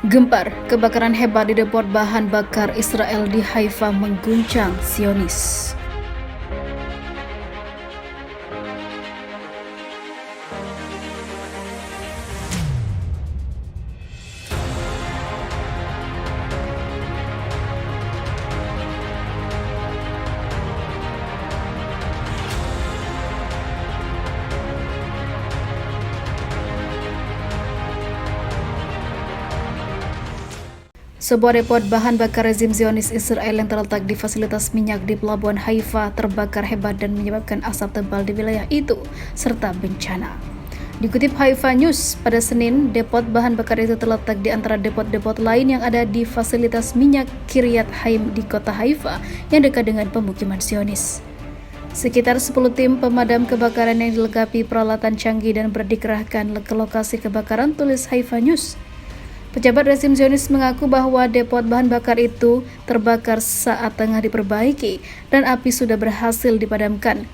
Gempar, kebakaran hebat di depot bahan bakar Israel di Haifa mengguncang Zionis. Sebuah depot bahan bakar rezim Zionis Israel yang terletak di fasilitas minyak di pelabuhan Haifa terbakar hebat dan menyebabkan asap tebal di wilayah itu, serta bencana. Dikutip Haifa News, pada Senin, depot bahan bakar itu terletak di antara depot-depot lain yang ada di fasilitas minyak Kiryat Haim di kota Haifa yang dekat dengan pemukiman Zionis. Sekitar 10 tim pemadam kebakaran yang dilengkapi peralatan canggih dan dikerahkan ke lokasi kebakaran, tulis Haifa News. Pejabat rezim Zionis mengaku bahwa depot bahan bakar itu terbakar saat tengah diperbaiki dan api sudah berhasil dipadamkan,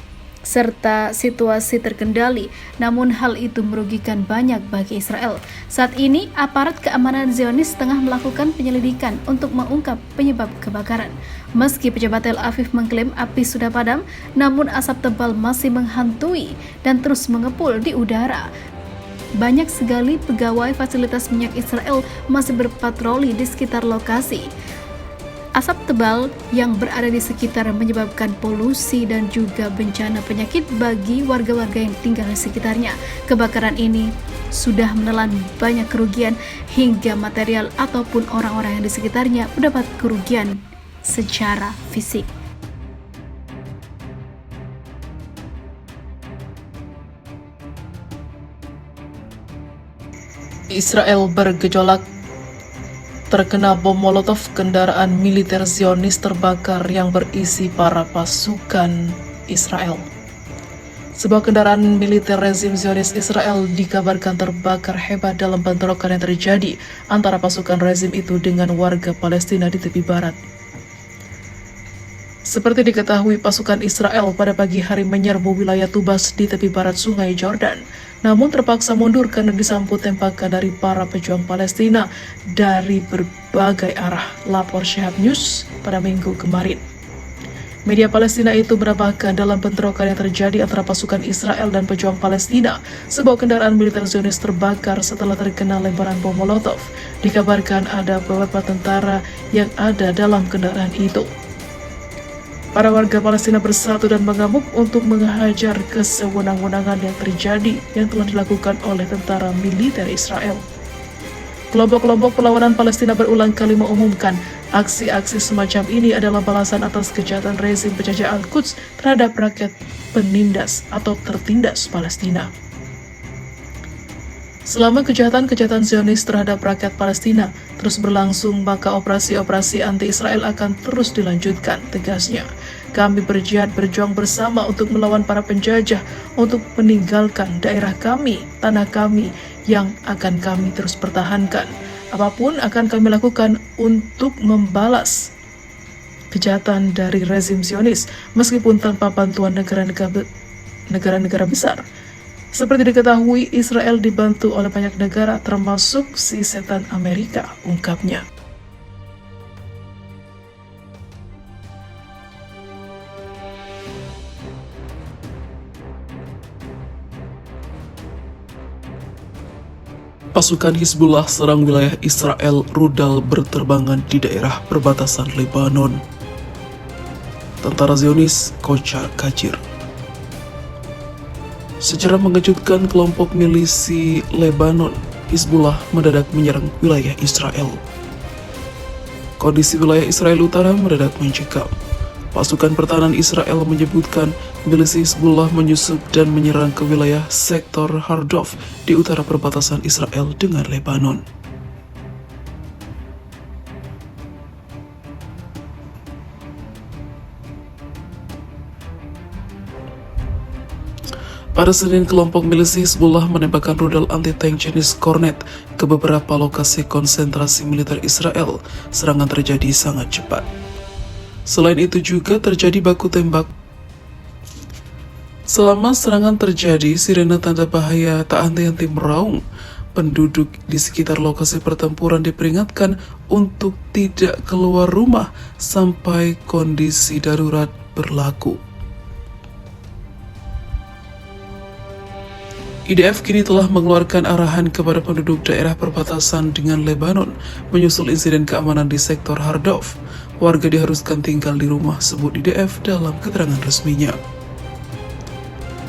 serta situasi terkendali, namun hal itu merugikan banyak bagi Israel. Saat ini, aparat keamanan Zionis tengah melakukan penyelidikan untuk mengungkap penyebab kebakaran. Meski pejabat Tel Aviv mengklaim api sudah padam, namun asap tebal masih menghantui dan terus mengepul di udara. Banyak sekali pegawai fasilitas minyak Israel masih berpatroli di sekitar lokasi. Asap tebal yang berada di sekitar menyebabkan polusi dan juga bencana penyakit bagi warga-warga yang tinggal di sekitarnya. Kebakaran ini sudah menelan banyak kerugian hingga material ataupun orang-orang yang di sekitarnya mendapat kerugian secara fisik. Israel bergejolak terkena bom Molotov. Kendaraan militer Zionis terbakar yang berisi para pasukan Israel. Sebuah kendaraan militer rezim Zionis Israel dikabarkan terbakar hebat dalam bentrokan yang terjadi antara pasukan rezim itu dengan warga Palestina di tepi barat. Seperti diketahui, pasukan Israel pada pagi hari menyerbu wilayah Tubas di tepi barat Sungai Jordan, namun terpaksa mundur karena disambut tembakan dari para pejuang Palestina dari berbagai arah, lapor Shahab News pada Minggu kemarin. Media Palestina itu menambahkan dalam bentrokan yang terjadi antara pasukan Israel dan pejuang Palestina, sebuah kendaraan militer Zionis terbakar setelah terkena lemparan bom Molotov. Dikabarkan ada beberapa tentara yang ada dalam kendaraan itu. Para warga Palestina bersatu dan mengamuk untuk menghajar kesewenang-wenangan yang terjadi yang telah dilakukan oleh tentara militer Israel. Kelompok-kelompok perlawanan Palestina berulang kali mengumumkan aksi-aksi semacam ini adalah balasan atas kejahatan rezim penjajah Al-Quds terhadap rakyat penindas atau tertindas Palestina. Selama kejahatan-kejahatan Zionis terhadap rakyat Palestina terus berlangsung, maka operasi-operasi anti-Israel akan terus dilanjutkan, tegasnya. Kami berjihad berjuang bersama untuk melawan para penjajah, untuk meninggalkan daerah kami, tanah kami yang akan kami terus pertahankan. Apapun akan kami lakukan untuk membalas kejahatan dari rezim Zionis, meskipun tanpa bantuan negara-negara besar. Seperti diketahui, Israel dibantu oleh banyak negara termasuk si setan Amerika, ungkapnya. Pasukan Hizbullah serang wilayah Israel, rudal berterbangan di daerah perbatasan Lebanon. Tentara Zionis kocar kacir. Secara mengejutkan, kelompok milisi Lebanon, Hizbullah, mendadak menyerang wilayah Israel. Kondisi wilayah Israel Utara mendadak mencekam. Pasukan pertahanan Israel menyebutkan milisi Hizbullah menyusup dan menyerang ke wilayah sektor Hardov di utara perbatasan Israel dengan Lebanon. Pada Senin, kelompok milisi Hizbullah menembakkan rudal anti-tank jenis Kornet ke beberapa lokasi konsentrasi militer Israel. Serangan terjadi sangat cepat. Selain itu juga terjadi baku tembak. Selama serangan terjadi, sirene tanda bahaya tak henti-henti meraung. penduduk di sekitar lokasi pertempuran diperingatkan untuk tidak keluar rumah sampai kondisi darurat berlaku. IDF kini telah mengeluarkan arahan kepada penduduk daerah perbatasan dengan Lebanon menyusul insiden keamanan di sektor Hardov. Warga diharuskan tinggal di rumah, sebut IDF dalam keterangan resminya.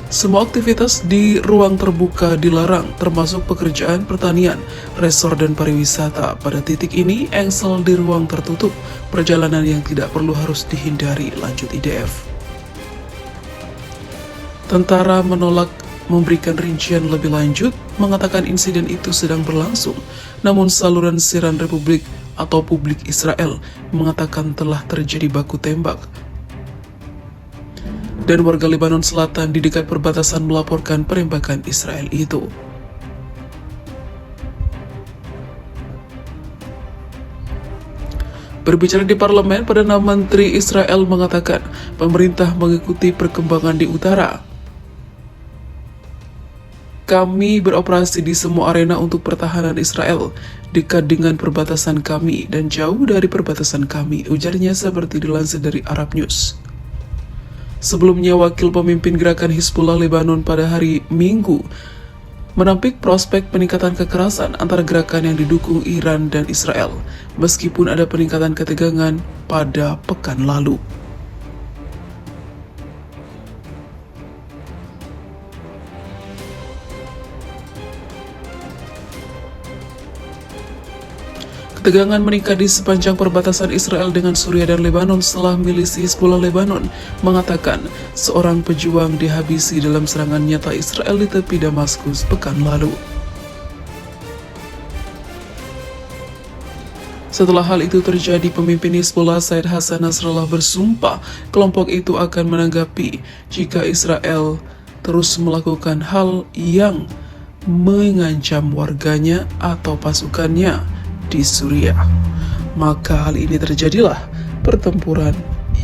Semua aktivitas di ruang terbuka dilarang, termasuk pekerjaan pertanian, resor dan pariwisata. Pada titik ini, engsel di ruang tertutup, perjalanan yang tidak perlu harus dihindari, lanjut IDF. Tentara menolak memberikan rincian lebih lanjut, mengatakan insiden itu sedang berlangsung, namun saluran siaran Republik atau Publik Israel mengatakan telah terjadi baku tembak. Dan warga Lebanon Selatan di dekat perbatasan melaporkan penembakan Israel itu. Berbicara di parlemen, Perdana Menteri Israel mengatakan pemerintah mengikuti perkembangan di utara. Kami beroperasi di semua arena untuk pertahanan Israel, dekat dengan perbatasan kami dan jauh dari perbatasan kami, ujarnya seperti dilansir dari Arab News. Sebelumnya, wakil pemimpin gerakan Hizbullah Lebanon pada hari Minggu menampik prospek peningkatan kekerasan antara gerakan yang didukung Iran dan Israel, meskipun ada peningkatan ketegangan pada pekan lalu. Ketegangan meningkat di sepanjang perbatasan Israel dengan Suriah dan Lebanon setelah milisi Hizbullah Lebanon mengatakan seorang pejuang dihabisi dalam serangan nyata Israel di tepi Damaskus pekan lalu. Setelah hal itu terjadi, pemimpin Hizbullah Said Hassan Nasrallah bersumpah kelompok itu akan menanggapi jika Israel terus melakukan hal yang mengancam warganya atau pasukannya di Suriah. Maka hal ini terjadilah pertempuran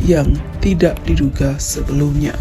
yang tidak diduga sebelumnya.